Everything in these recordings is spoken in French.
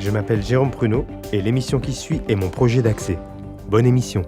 Je m'appelle Jérôme Pruneau et l'émission qui suit est mon projet d'accès. Bonne émission.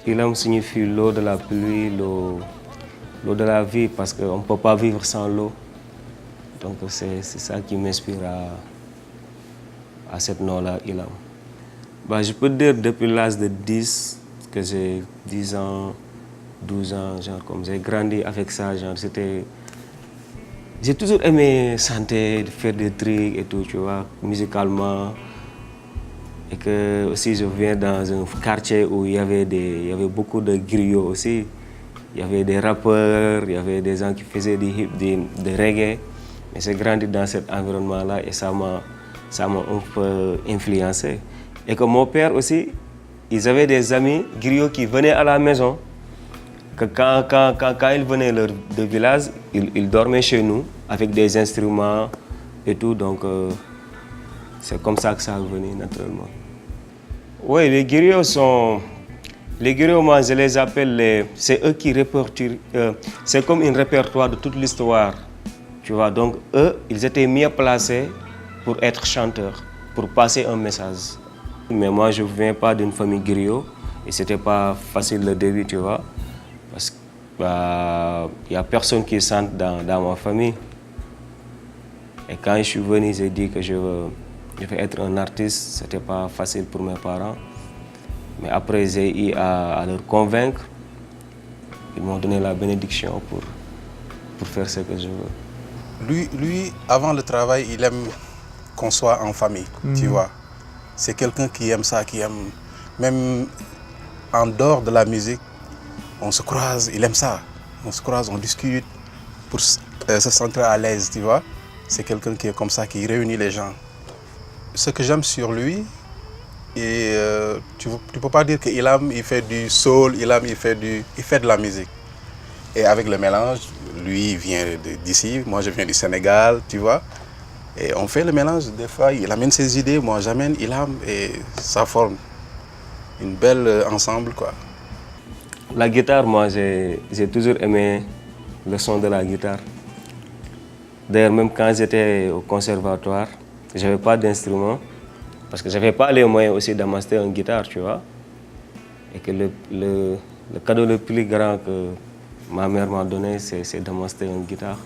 Ilam signifie l'eau de la pluie, l'eau de la vie, parce qu'on ne peut pas vivre sans l'eau. Donc c'est ça qui m'inspire à cette nom-là, Ilam. Bah, je peux dire depuis l'âge de 10, que j'ai 10 ans, 12 ans, genre comme j'ai grandi avec ça, genre c'était... J'ai toujours aimé chanter, faire des trucs et tout, tu vois, musicalement. Et que aussi je viens dans un quartier où il y avait beaucoup de griots aussi. Il y avait des rappeurs, il y avait des gens qui faisaient des reggae. Mais j'ai grandi dans cet environnement-là et ça m'a un peu influencé. Et que mon père aussi, ils avaient des amis griots qui venaient à la maison. Que quand ils venaient de village, ils dormaient chez nous avec des instruments et tout. Donc c'est comme ça que ça est venu naturellement. Oui, les griots, moi je les appelle, c'est eux qui répertorient, c'est comme un répertoire de toute l'histoire, tu vois. Donc eux, ils étaient mieux placés pour être chanteurs, pour passer un message. Mais moi je ne viens pas d'une famille griot et c'était pas facile le début, tu vois. Parce qu'il n'y a personne qui chante dans ma famille. Et quand je suis venu, j'ai dit que je veux être un artiste, ce n'était pas facile pour mes parents. Mais après, j'ai eu à leur convaincre. Ils m'ont donné la bénédiction pour faire ce que je veux. Lui, avant le travail, il aime qu'on soit en famille, tu vois. C'est quelqu'un qui aime ça, qui aime... Même en dehors de la musique, on se croise, il aime ça. On se croise, on discute pour se sentir à l'aise, tu vois. C'est quelqu'un qui est comme ça, qui réunit les gens. Ce que j'aime sur lui, et tu ne peux pas dire qu'Ilam il fait du soul, Ilam il fait de la musique. Et avec le mélange, lui il vient d'ici, moi je viens du Sénégal, tu vois. Et on fait le mélange, des fois il amène ses idées, moi j'amène Ilam et ça forme une belle ensemble, quoi. La guitare, moi j'ai toujours aimé le son de la guitare. D'ailleurs même quand j'étais au conservatoire, je n'avais pas d'instrument, parce que je n'avais pas les moyens aussi d'amasser une guitare, tu vois. Et que le cadeau le plus grand que ma mère m'a donné, c'est d'amasser une guitare.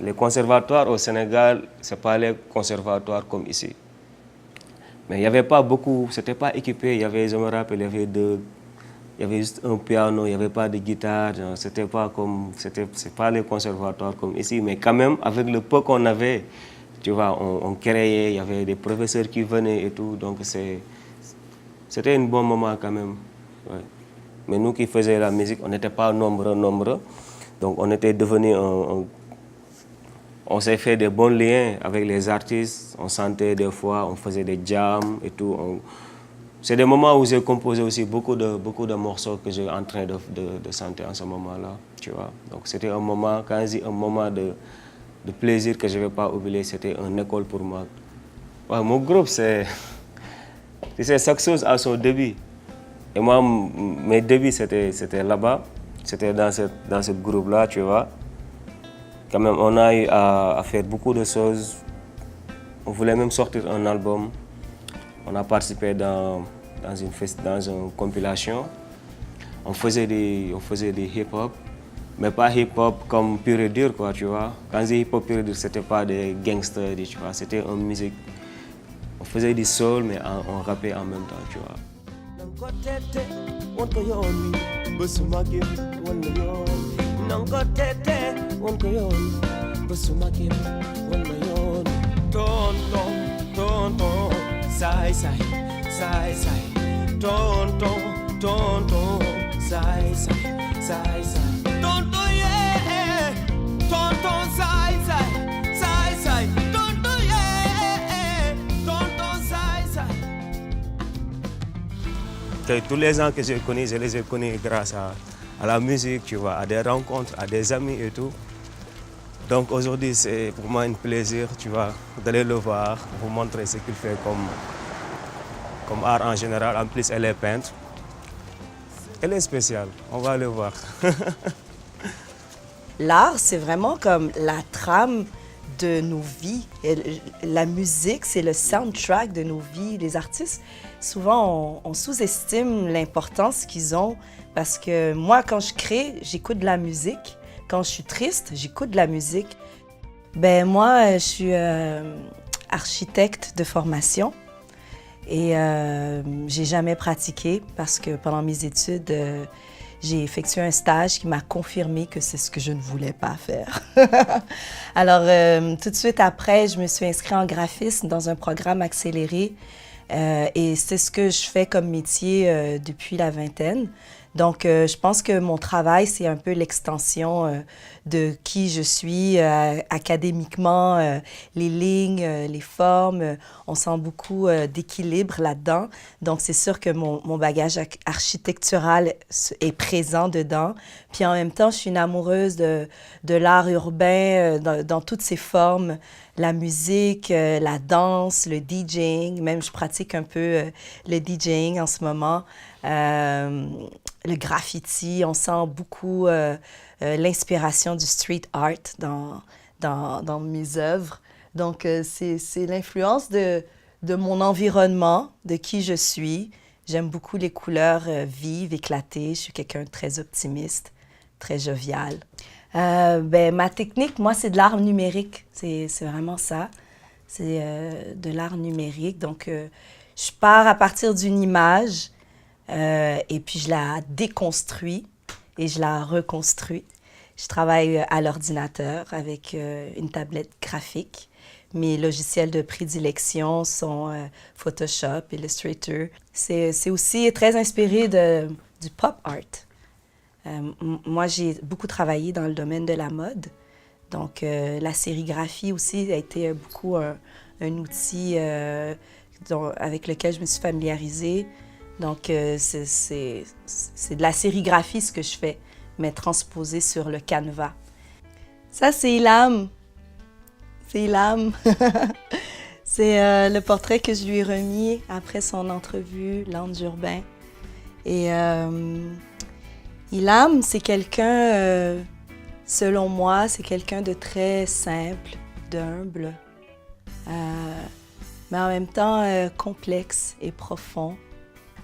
Les conservatoires au Sénégal, ce n'est pas les conservatoires comme ici. Mais il n'y avait pas beaucoup, ce n'était pas équipé. Je me rappelle, il y avait juste un piano, il n'y avait pas de guitare. C'était pas les conservatoires comme ici. Mais quand même, avec le peu qu'on avait, tu vois, on créait, il y avait des professeurs qui venaient et tout. Donc c'était un bon moment quand même. Ouais. Mais nous qui faisions la musique, on n'était pas nombreux. Donc on était devenus on s'est fait des bons liens avec les artistes. On chantait des fois, on faisait des jams et tout. C'est des moments où j'ai composé aussi beaucoup de morceaux que j'ai en train de chanter en ce moment-là, tu vois. Donc c'était un moment, quand je dis un moment de plaisir que je ne vais pas oublier, c'était une école pour moi. Ouais, mon groupe, c'est... Tu sais, chaque chose a son début. Et moi, mes débuts, c'était là-bas. C'était dans ce groupe-là, tu vois. Quand même, on a eu à faire beaucoup de choses. On voulait même sortir un album. On a participé dans une compilation. On faisait des hip-hop, mais pas hip-hop comme pur et dur, quoi, tu vois. Quand je dis hip-hop pur et dur, c'était pas des gangsters, tu vois. C'était une musique. On faisait du soul, mais on rappait en même temps, tu vois. Tous les gens que j'ai connus, je les ai connus grâce à la musique, tu vois, à des rencontres, à des amis et tout. Donc aujourd'hui, c'est pour moi un plaisir, tu vois, d'aller le voir, vous montrer ce qu'il fait comme art en général. En plus, elle est peintre. Elle est spéciale, on va le voir. L'art, c'est vraiment comme la trame de nos vies. Et la musique, c'est le soundtrack de nos vies. Les artistes, souvent, on sous-estime l'importance qu'ils ont parce que moi, quand je crée, j'écoute de la musique. Quand je suis triste, j'écoute de la musique. Ben moi, je suis architecte de formation et j'ai jamais pratiqué parce que pendant mes études, j'ai effectué un stage qui m'a confirmé que c'est ce que je ne voulais pas faire. Alors, tout de suite après, je me suis inscrite en graphisme dans un programme accéléré et c'est ce que je fais comme métier depuis la vingtaine. Donc, je pense que mon travail, c'est un peu l'extension de qui je suis académiquement, les lignes, les formes. On sent beaucoup d'équilibre là-dedans. Donc, c'est sûr que mon bagage architectural est présent dedans. Puis en même temps, je suis une amoureuse de l'art urbain dans toutes ses formes. La musique, la danse, le DJing. Même, je pratique un peu le DJing en ce moment. Le graffiti, on sent beaucoup l'inspiration du street art dans mes œuvres. Donc, c'est l'influence de mon environnement, de qui je suis. J'aime beaucoup les couleurs vives, éclatées. Je suis quelqu'un de très optimiste, très jovial. Ma technique, moi, c'est de l'art numérique. C'est vraiment ça. C'est de l'art numérique. Donc, je pars à partir d'une image et puis je la déconstruis et je la reconstruis. Je travaille à l'ordinateur avec une tablette graphique. Mes logiciels de prédilection sont Photoshop, Illustrator. C'est aussi très inspiré du pop art. Moi, j'ai beaucoup travaillé dans le domaine de la mode. Donc, la sérigraphie aussi a été beaucoup un outil avec lequel je me suis familiarisée. Donc, c'est de la sérigraphie ce que je fais, mais transposé sur le canevas. Ça, c'est Ilham. C'est Ilham. C'est le portrait que je lui ai remis après son entrevue, Lounge Urbain. Et Ilham, c'est quelqu'un, selon moi, c'est quelqu'un de très simple, d'humble, mais en même temps complexe et profond.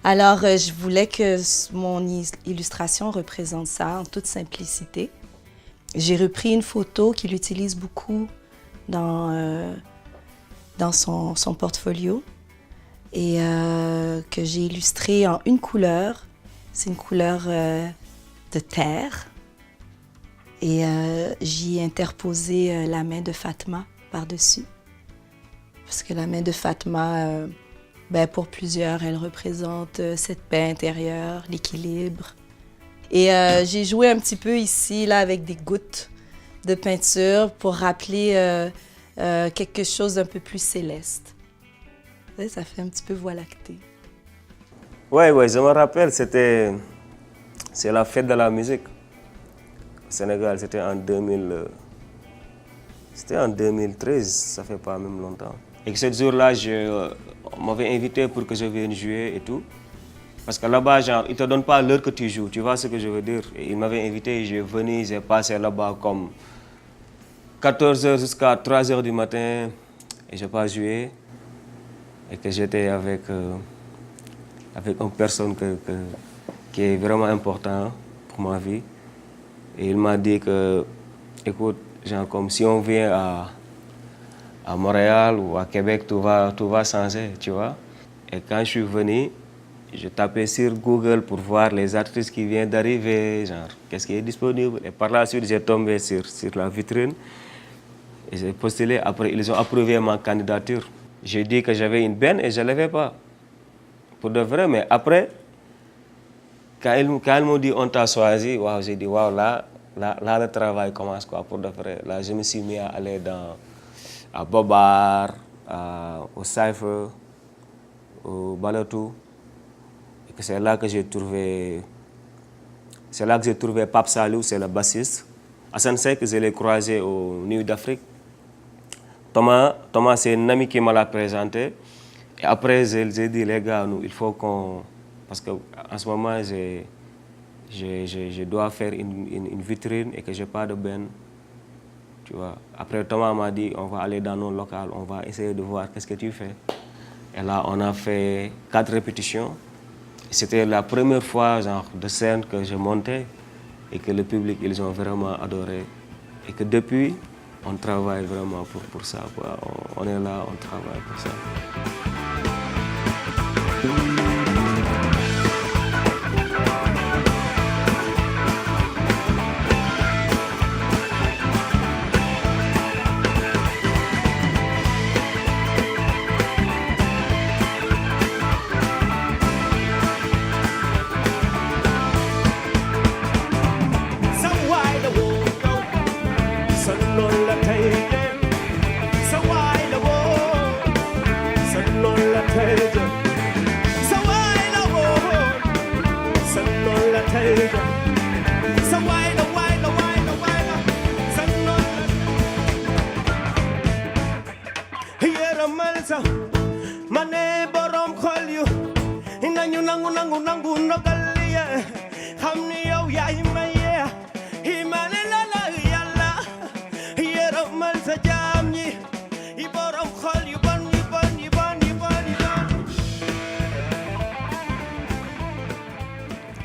Alors, je voulais que mon illustration représente ça en toute simplicité. J'ai repris une photo qu'il utilise beaucoup dans son portfolio et que j'ai illustrée en une couleur. C'est une couleur de terre. Et j'y ai interposé la main de Fatma par-dessus. Parce que la main de Fatma, pour plusieurs, elle représente cette paix intérieure, l'équilibre. Et j'ai joué un petit peu ici, là, avec des gouttes de peinture pour rappeler quelque chose d'un peu plus céleste. Ça fait un petit peu Voie lactée. Oui, je me rappelle, c'est la fête de la musique au Sénégal, c'était en 2006, C'était en 2013, ça fait pas même longtemps. Et que ce jour-là, on m'avait invité pour que je vienne jouer et tout. Parce que là-bas, genre, ils ne te donnent pas l'heure que tu joues, tu vois ce que je veux dire. Et ils m'avaient invité, je suis venu, j'ai passé là-bas comme 14h jusqu'à 3h du matin et je n'ai pas joué. Et que j'étais avec une personne qui est vraiment important pour ma vie. Et il m'a dit que, écoute, genre, comme si on vient à Montréal ou à Québec, tout va changer, tu vois. Et quand je suis venu, je tapais sur Google pour voir les artistes qui viennent d'arriver, genre, qu'est-ce qui est disponible. Et par la suite, j'ai tombé sur la vitrine et j'ai postulé. Après, ils ont approuvé ma candidature. J'ai dit que j'avais une benne et je ne l'avais pas. Pour de vrai, mais après, quand ils m'ont dit on t'a choisi, wow, j'ai dit waouh, là, le travail commence, quoi, pour de vrai. Là, je me suis mis à aller à Bobar, au Cypher, au Balotou. Et c'est là que j'ai trouvé Pape Salou, c'est le bassiste. Hassan Seck, je l'ai croisé au Nuit d'Afrique. Thomas, c'est un ami qui me l'a présenté. Et après, j'ai dit, les gars, il faut qu'on... Parce qu'en ce moment, je dois faire une vitrine et que je n'ai pas de ben. Tu vois. Après, Thomas m'a dit, on va aller dans nos locales, on va essayer de voir qu'est-ce que tu fais. Et là, on a fait 4 répétitions. C'était la première fois, genre, de scène que je montais et que le public, ils ont vraiment adoré. Et que depuis, on travaille vraiment pour ça, quoi. On est là, on travaille pour ça.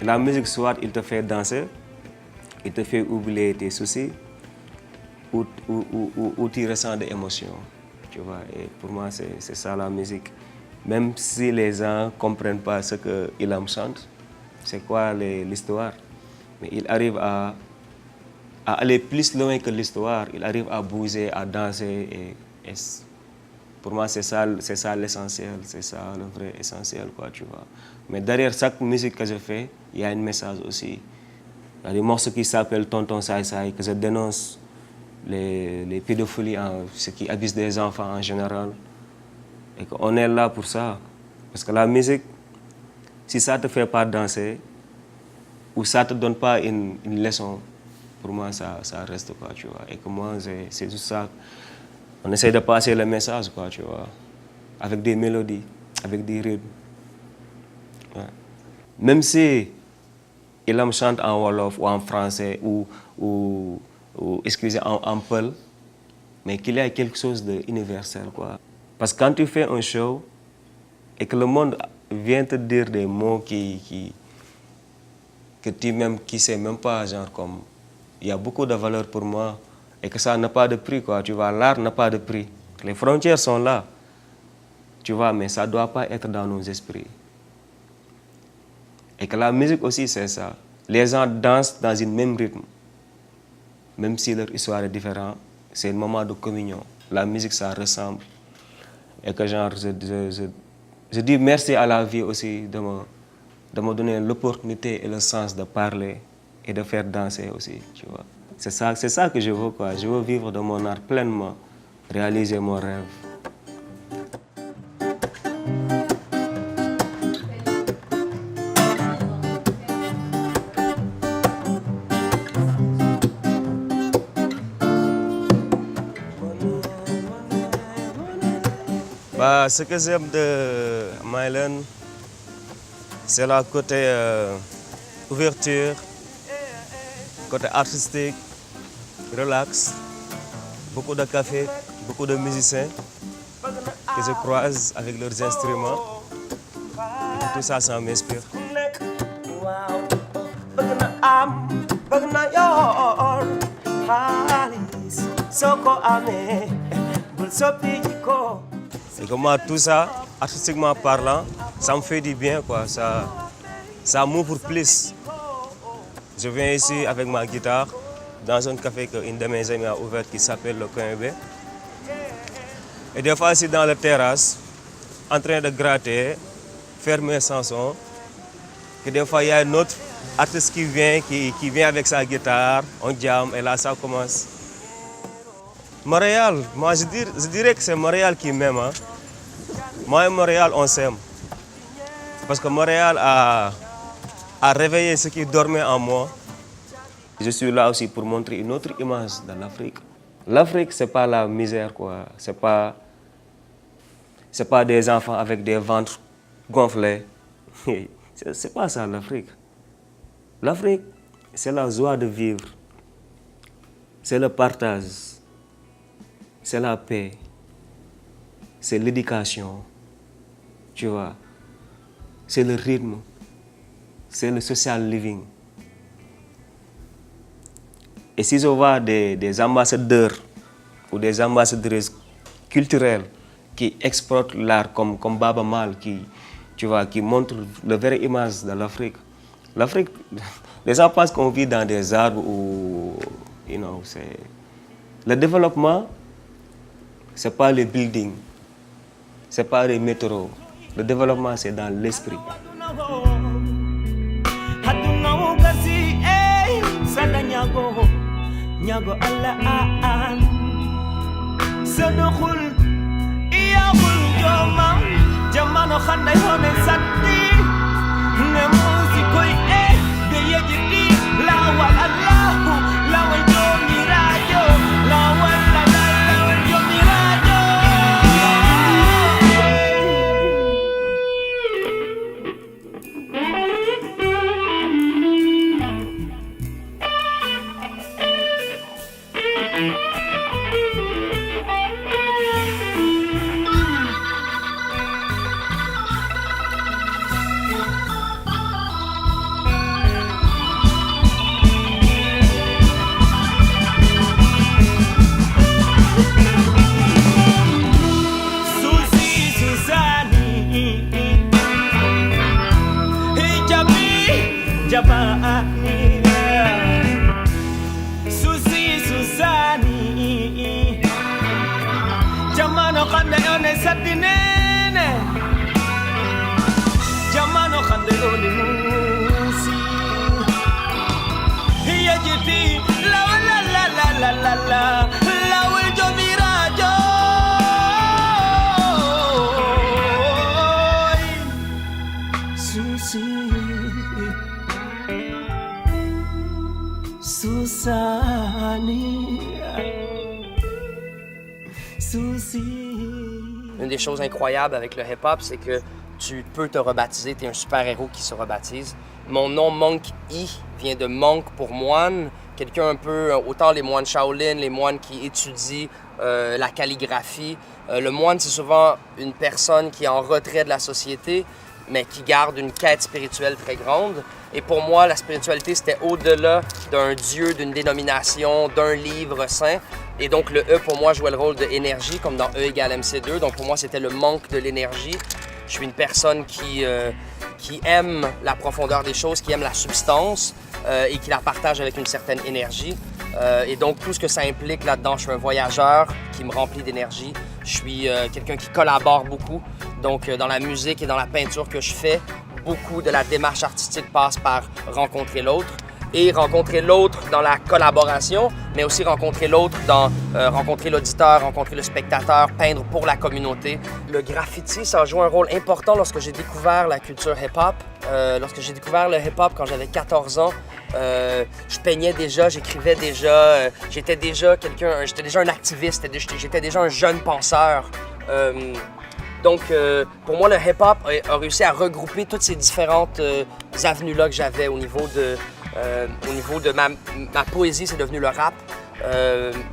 La musique, soit il te fait danser, il te fait oublier tes soucis, ou tu ressens des émotions. Tu vois? Et pour moi, c'est ça la musique. Même si les gens ne comprennent pas ce qu'Ilham chante, c'est quoi l'histoire, mais il arrive à aller plus loin que l'histoire, il arrive à bouger, à danser. Et pour moi, c'est ça l'essentiel, c'est ça le vrai essentiel, quoi, tu vois. Mais derrière chaque musique que je fais, il y a un message aussi. Il y a des morceaux qui s'appellent Tonton Sai Sai, que je dénonce les pédophilies, ce qui abuse des enfants en général. Et qu'on est là pour ça. Parce que la musique, si ça ne te fait pas danser, ou ça ne te donne pas une leçon, pour moi, ça reste, quoi, tu vois. Et que moi, c'est juste ça. On essaie de passer le message, quoi, tu vois. Avec des mélodies, avec des rythmes. Ouais. Même si il me chante en wolof ou en français ou excusez, en peul, mais qu'il y a quelque chose d'universel, quoi. Parce que quand tu fais un show et que le monde vient te dire des mots que tu même, qui sais même pas, genre comme, il y a beaucoup de valeur pour moi et que ça n'a pas de prix, quoi. Tu vois, l'art n'a pas de prix. Les frontières sont là, tu vois, mais ça ne doit pas être dans nos esprits. Et que la musique aussi, c'est ça. Les gens dansent dans un même rythme. Même si leur histoire est différente, c'est un moment de communion. La musique, ça ressemble. Et que genre, je dis merci à la vie aussi de me donner l'opportunité et le sens de parler et de faire danser aussi, tu vois. C'est ça que je veux, quoi. Je veux vivre de mon art pleinement, réaliser mon rêve. Voilà, ce que j'aime de Mylen, c'est le côté ouverture, côté artistique, relax, beaucoup de café, beaucoup de musiciens que je croise avec leurs instruments. Et tout ça, ça m'inspire. Et comme moi, tout ça, artistiquement parlant, ça me fait du bien, quoi. Ça m'ouvre plus. Je viens ici avec ma guitare, dans un café qu'une de mes amies a ouvert qui s'appelle le Coin B. Et des fois, ici dans la terrasse, en train de gratter, faire mes chansons. Que des fois, il y a un autre artiste qui vient avec sa guitare, on jam, et là, ça commence. Montréal, moi je dirais que c'est Montréal qui m'aime. Hein. Moi et Montréal, on s'aime. Parce que Montréal a réveillé ce qui dormait en moi. Je suis là aussi pour montrer une autre image de l'Afrique. L'Afrique, ce n'est pas la misère, quoi. Ce n'est pas des enfants avec des ventres gonflés. C'est pas ça l'Afrique. L'Afrique, c'est la joie de vivre. C'est le partage. C'est la paix. C'est l'éducation. Tu vois. C'est le rythme. C'est le social living. Et si je vois des ambassadeurs ou des ambassadrices culturelles qui exportent l'art comme Baba Mal, qui montrent la vraie image de l'Afrique. L'Afrique, les gens pensent qu'on vit dans des arbres où, c'est... Le développement, ce n'est pas les buildings, ce n'est pas les métros. Le développement, c'est dans l'esprit. Une des choses incroyables avec le hip-hop, c'est que tu peux te rebaptiser, tu es un super-héros qui se rebaptise. Mon nom Monk I vient de monk pour moine, quelqu'un un peu, autant les moines Shaolin, les moines qui étudient la calligraphie. Le moine, c'est souvent une personne qui est en retrait de la société, mais qui garde une quête spirituelle très grande. Et pour moi, la spiritualité, c'était au-delà d'un dieu, d'une dénomination, d'un livre saint. Et donc, le E, pour moi, jouait le rôle de énergie, comme dans E égale MC2. Donc, pour moi, c'était le manque de l'énergie. Je suis une personne qui aime la profondeur des choses, qui aime la substance et qui la partage avec une certaine énergie. Et donc, tout ce que ça implique là-dedans, je suis un voyageur qui me remplit d'énergie. Je suis quelqu'un qui collabore beaucoup. Donc, dans la musique et dans la peinture que je fais, beaucoup de la démarche artistique passe par rencontrer l'autre. Et rencontrer l'autre dans la collaboration, mais aussi rencontrer l'autre dans rencontrer l'auditeur, rencontrer le spectateur, peindre pour la communauté. Le graffiti, ça a joué un rôle important lorsque j'ai découvert la culture hip-hop. Lorsque j'ai découvert le hip-hop quand j'avais 14 ans, je peignais déjà, j'écrivais déjà, j'étais déjà un activiste, j'étais déjà un jeune penseur. Donc, pour moi, le hip-hop a réussi à regrouper toutes ces différentes avenues-là que j'avais au niveau de ma poésie, c'est devenu le rap.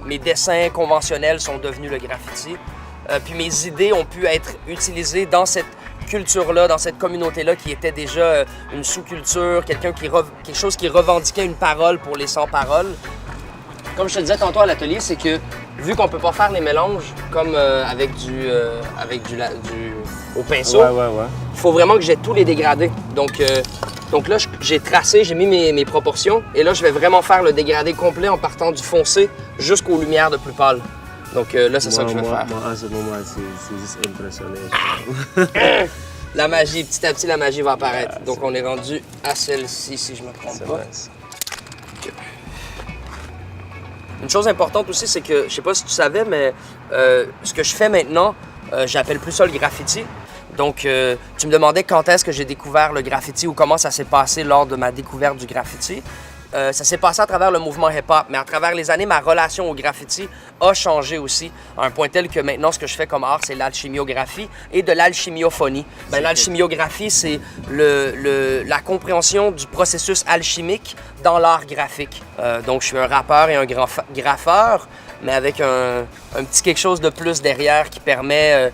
Mes dessins conventionnels sont devenus le graffiti. Puis mes idées ont pu être utilisées dans cette culture-là, dans cette communauté-là qui était déjà une sous-culture, quelque chose qui revendiquait une parole pour les sans-paroles. Comme je te disais tantôt à l'atelier, c'est que vu qu'on peut pas faire les mélanges comme avec du au pinceau, il faut vraiment que j'ai tous les dégradés. Donc là, j'ai tracé, j'ai mis mes proportions et là, je vais vraiment faire le dégradé complet en partant du foncé jusqu'aux lumières de plus pâles. Donc là, c'est ça que je vais faire. Moi, en ce moment, c'est juste impressionnant. La magie, petit à petit, la magie va apparaître. Donc on est rendu à celle-ci, si je me trompe pas. Nice. Une chose importante aussi, c'est que, je sais pas si tu savais, mais ce que je fais maintenant, j'appelle plus ça le graffiti. Donc, tu me demandais quand est-ce que j'ai découvert le graffiti ou comment ça s'est passé lors de ma découverte du graffiti. Ça s'est passé à travers le mouvement hip-hop, mais à travers les années, ma relation au graffiti a changé aussi, à un point tel que maintenant, ce que je fais comme art, c'est l'alchimiographie et de l'alchimiophonie. L'alchimiographie, c'est la compréhension du processus alchimique dans l'art graphique. Donc, je suis un rappeur et un graffeur, mais avec un petit quelque chose de plus derrière qui permet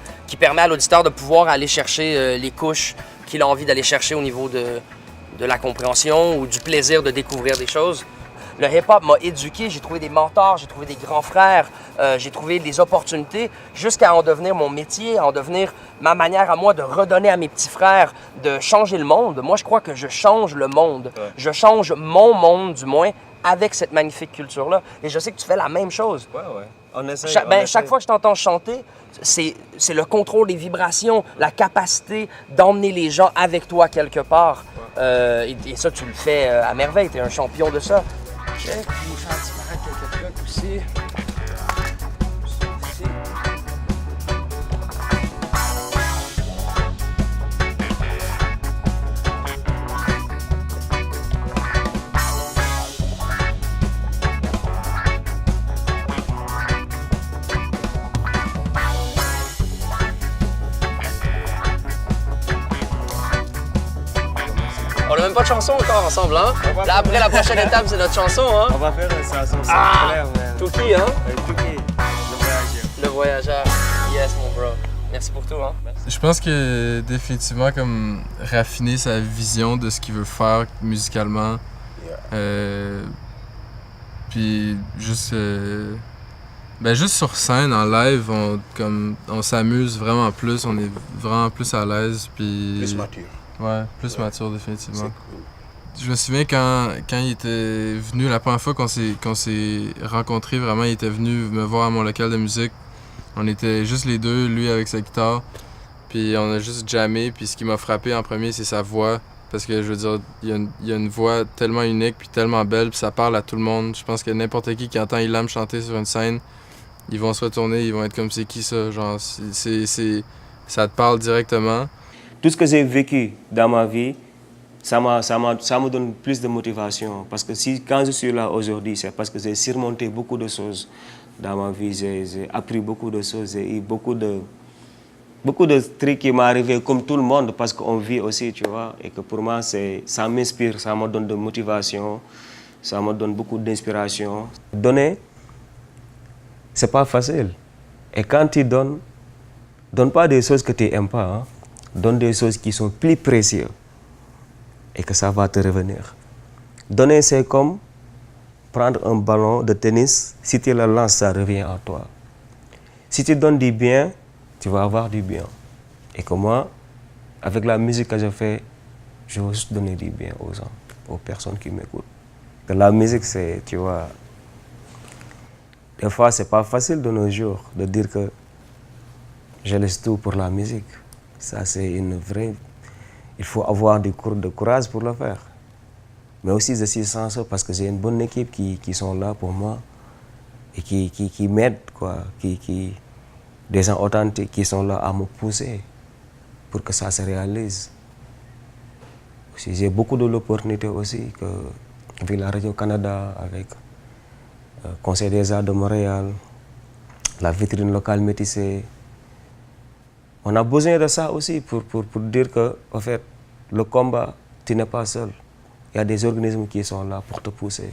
à l'auditeur de pouvoir aller chercher les couches qu'il a envie d'aller chercher au niveau de la compréhension ou du plaisir de découvrir des choses. Le hip-hop m'a éduqué, j'ai trouvé des mentors, j'ai trouvé des grands frères, j'ai trouvé des opportunités jusqu'à en devenir mon métier, en devenir ma manière à moi de redonner à mes petits frères, de changer le monde. Moi, je crois que je change le monde. Ouais. Je change mon monde, du moins, avec cette magnifique culture-là. Et je sais que tu fais la même chose. Ouais. On essaie, chaque fois que je t'entends chanter, c'est le contrôle des vibrations, la capacité d'emmener les gens avec toi quelque part. Ouais. Et ça, tu le fais à merveille. Tu es un champion de ça. Check. Je vais faire disparaître quelques trucs aussi. On n'a même pas de chanson encore ensemble, hein? Là, après, la prochaine étape, c'est notre chanson, hein? On va faire une chanson claire, man. Touki, hein? Touki, le voyageur. Le voyageur. Yes, mon bro. Merci pour tout, hein? Merci. Je pense que définitivement, comme raffiner sa vision de ce qu'il veut faire musicalement. Puis juste... juste sur scène, en live, on s'amuse vraiment plus, on est vraiment plus à l'aise. Puis... Plus mature. Ouais, plus mature, définitivement. Cool. Je me souviens quand il était venu, la première fois qu'on s'est rencontrés, vraiment, il était venu me voir à mon local de musique. On était juste les deux, lui avec sa guitare, puis on a juste jammé. Puis ce qui m'a frappé en premier, c'est sa voix. Parce que, je veux dire, il y a une voix tellement unique, puis tellement belle, puis ça parle à tout le monde. Je pense que n'importe qui entend Ilham chanter sur une scène, ils vont se retourner, ils vont être comme « c'est qui ça? » Genre, ça te parle directement. Tout ce que j'ai vécu dans ma vie, ça me donne plus de motivation. Parce que quand je suis là aujourd'hui, c'est parce que j'ai surmonté beaucoup de choses dans ma vie. J'ai appris beaucoup de choses. J'ai eu beaucoup de trucs qui m'ont arrivé comme tout le monde parce qu'on vit aussi, tu vois. Et que pour moi, ça m'inspire, ça me donne de motivation, ça me donne beaucoup d'inspiration. Donner, c'est pas facile. Et quand tu donnes pas des choses que tu n'aimes pas, hein. Donne des choses qui sont plus précieuses et que ça va te revenir. Donner, c'est comme prendre un ballon de tennis. Si tu le lances, ça revient à toi. Si tu donnes du bien, tu vas avoir du bien. Et que moi, avec la musique que je fais, je veux juste donner du bien aux gens, aux personnes qui m'écoutent. Que la musique, c'est, tu vois, des fois, c'est pas facile de nos jours de dire que je laisse tout pour la musique. Ça, c'est une vraie... Il faut avoir du courage pour le faire. Mais aussi, je suis sincère parce que j'ai une bonne équipe qui sont là pour moi et qui m'aident, quoi. Des gens authentiques qui sont là à me pousser pour que ça se réalise. Aussi, j'ai beaucoup de l'opportunité aussi avec la Radio-Canada, avec le Conseil des Arts de Montréal, la vitrine locale métissée. On a besoin de ça aussi pour dire que, en fait, le combat, tu n'es pas seul. Il y a des organismes qui sont là pour te pousser.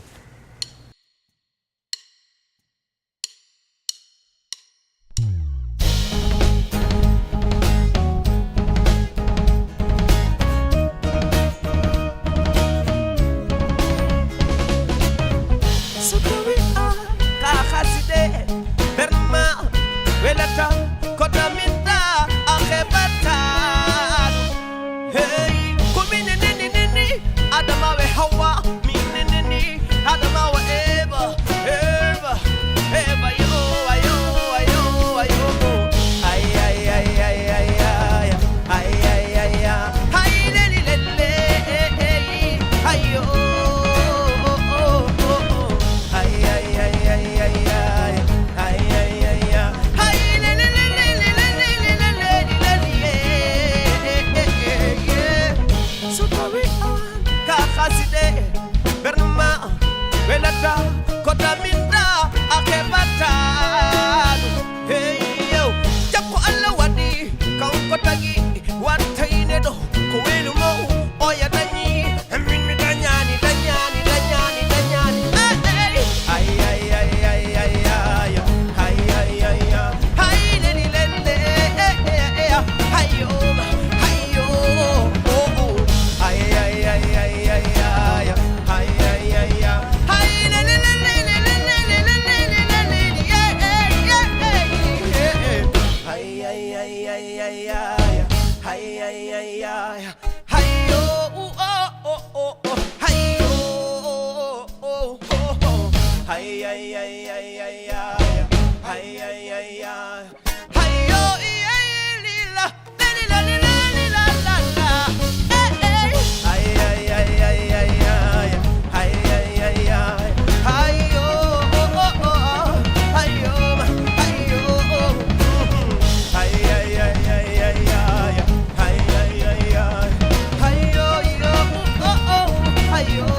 Ayo